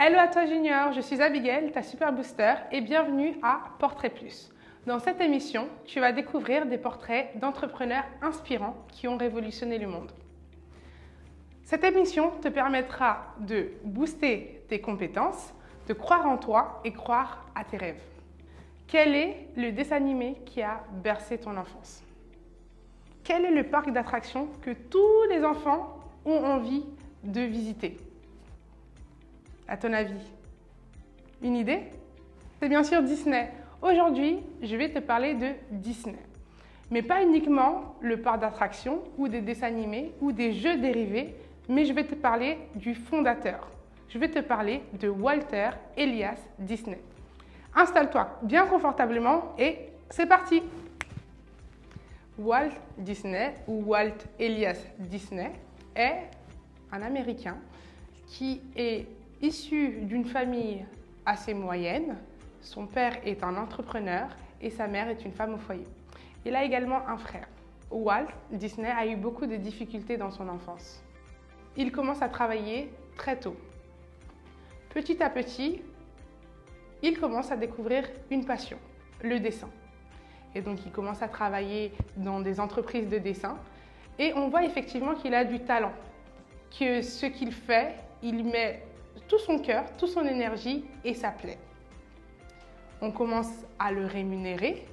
Hello à toi Junior, je suis Abigail, ta super booster et bienvenue à Portrait Plus. Dans cette émission, tu vas découvrir des portraits d'entrepreneurs inspirants qui ont révolutionné le monde. Cette émission te permettra de booster tes compétences, de croire en toi et croire à tes rêves. Quel est le dessin animé qui a bercé ton enfance? Quel est le parc d'attractions que tous les enfants ont envie de visiter? À ton avis, une idée? C'est bien sûr Disney. Aujourd'hui, je vais te parler de Disney. Mais pas uniquement le parc d'attractions ou des dessins animés ou des jeux dérivés, mais je vais te parler du fondateur. Je vais te parler de Walter Elias Disney. Installe-toi bien confortablement et c'est parti! Walt Disney ou Walt Elias Disney est un Américain qui est issu d'une famille assez moyenne. Son père est un entrepreneur et sa mère est une femme au foyer. Il a également un frère. Walt Disney a eu beaucoup de difficultés dans son enfance. Il commence à travailler très tôt. Petit à petit, il commence à découvrir une passion, le dessin. Et donc, il commence à travailler dans des entreprises de dessin. Et on voit effectivement qu'il a du talent, que ce qu'il fait, il met tout son cœur, toute son énergie et ça plaît. On commence à le rémunérer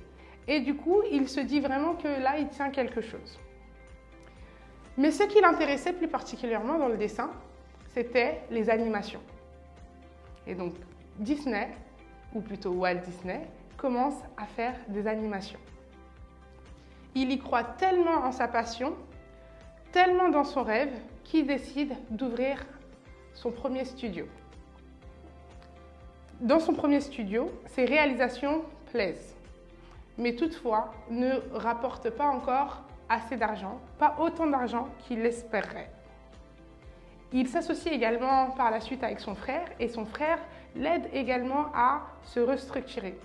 et du coup, il se dit vraiment que là, il tient quelque chose. Mais ce qui l'intéressait plus particulièrement dans le dessin, c'était les animations. Et donc, Disney, ou plutôt Walt Disney, commence à faire des animations. Il y croit tellement en sa passion, tellement dans son rêve, qu'il décide d'ouvrir son premier studio. Dans son premier studio, ses réalisations plaisent, mais toutefois ne rapportent pas encore assez d'argent, pas autant d'argent qu'il l'espérerait. Il s'associe également par la suite avec son frère et son frère l'aide également à se restructurer.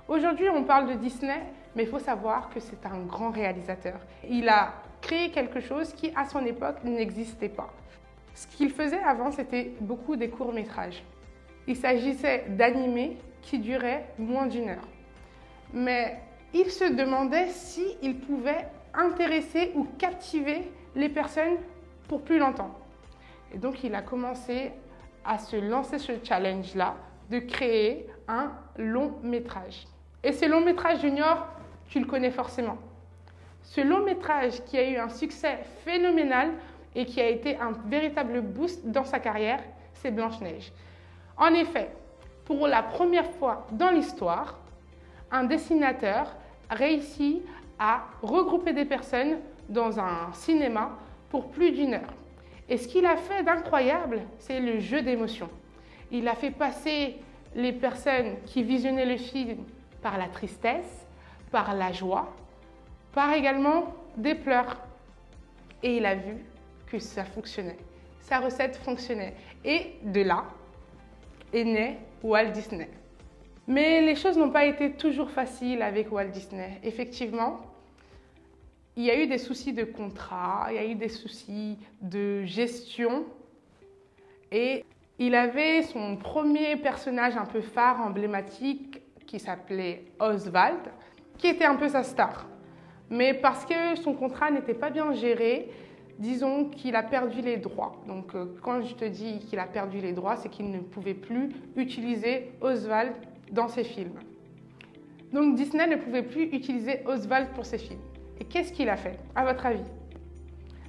Aujourd'hui, on parle de Disney, mais il faut savoir que c'est un grand réalisateur. Il a créé quelque chose qui, à son époque, n'existait pas. Ce qu'il faisait avant, c'était beaucoup des courts-métrages. Il s'agissait d'animés qui duraient moins d'1 heure. Mais il se demandait s'il pouvait intéresser ou captiver les personnes pour plus longtemps. Et donc, il a commencé à se lancer ce challenge-là de créer un long-métrage. Et ce long-métrage junior, tu le connais forcément. Ce long-métrage qui a eu un succès phénoménal et qui a été un véritable boost dans sa carrière, c'est Blanche-Neige. En effet, pour la première fois dans l'histoire, un dessinateur réussit à regrouper des personnes dans un cinéma pour plus d'1 heure. Et ce qu'il a fait d'incroyable, c'est le jeu d'émotions. Il a fait passer les personnes qui visionnaient le film par la tristesse, par la joie, par également des pleurs. Et il a vu que ça fonctionnait. Sa recette fonctionnait. Et de là est né Walt Disney. Mais les choses n'ont pas été toujours faciles avec Walt Disney. Effectivement, il y a eu des soucis de contrat, il y a eu des soucis de gestion. Et il avait son premier personnage un peu phare, emblématique, qui s'appelait Oswald, qui était un peu sa star. Mais parce que son contrat n'était pas bien géré, disons qu'il a perdu les droits. Donc quand je te dis qu'il a perdu les droits, c'est qu'il ne pouvait plus utiliser Oswald dans ses films. Donc Disney ne pouvait plus utiliser Oswald pour ses films. Et qu'est-ce qu'il a fait, à votre avis?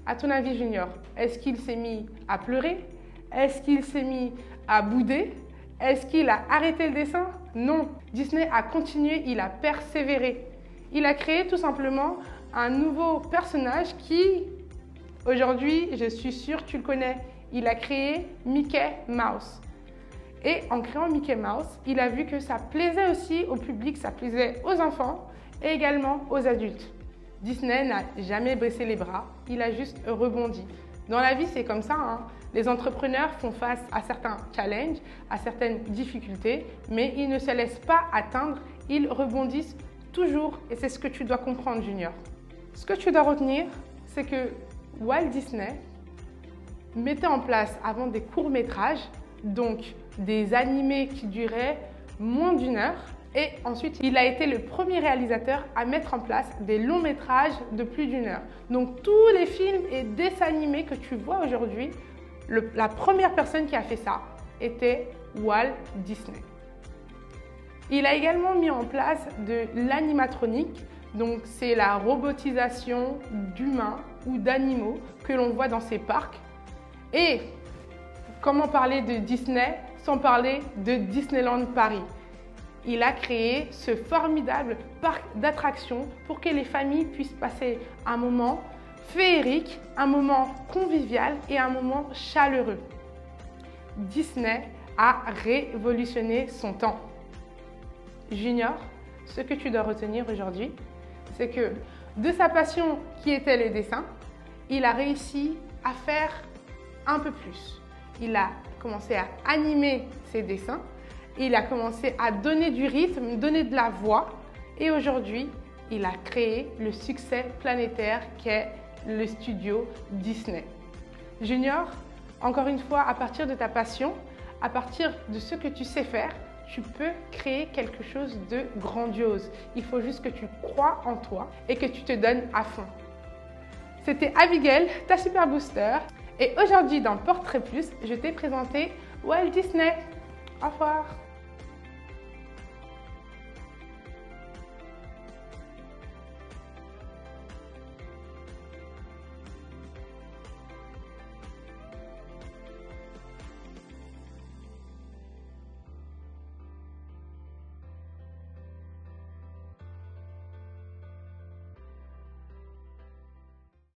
À ton avis, Junior, est-ce qu'il s'est mis à pleurer? Est-ce qu'il s'est mis à bouder? Est-ce qu'il a arrêté le dessin? Non. Disney a continué, il a persévéré. Il a créé tout simplement un nouveau personnage qui, aujourd'hui, je suis sûre que tu le connais. Il a créé Mickey Mouse. Et en créant Mickey Mouse, il a vu que ça plaisait aussi au public, ça plaisait aux enfants et également aux adultes. Disney n'a jamais baissé les bras, il a juste rebondi. Dans la vie, c'est comme ça, hein. Les entrepreneurs font face à certains challenges, à certaines difficultés, mais ils ne se laissent pas atteindre, ils rebondissent toujours et c'est ce que tu dois comprendre, Junior. Ce que tu dois retenir, c'est que Walt Disney mettait en place avant des courts-métrages, donc des animés qui duraient moins d'1 heure. Et ensuite, il a été le premier réalisateur à mettre en place des longs métrages de plus d'1 heure. Donc tous les films et dessins animés que tu vois aujourd'hui, la première personne qui a fait ça était Walt Disney. Il a également mis en place de l'animatronique, donc c'est la robotisation d'humains ou d'animaux que l'on voit dans ces parcs. Et comment parler de Disney sans parler de Disneyland Paris? Il a créé ce formidable parc d'attractions pour que les familles puissent passer un moment féerique, un moment convivial et un moment chaleureux. Disney a révolutionné son temps. Junior, ce que tu dois retenir aujourd'hui, c'est que de sa passion qui était les dessins, il a réussi à faire un peu plus. Il a commencé à animer ses dessins, il a commencé à donner du rythme, donner de la voix et aujourd'hui, il a créé le succès planétaire qu'est le studio Disney. Junior, encore une fois, à partir de ta passion, à partir de ce que tu sais faire, tu peux créer quelque chose de grandiose. Il faut juste que tu crois en toi et que tu te donnes à fond. C'était Abigail, ta super booster. Et aujourd'hui, dans Portrait Plus, je t'ai présenté Walt Disney. Au revoir.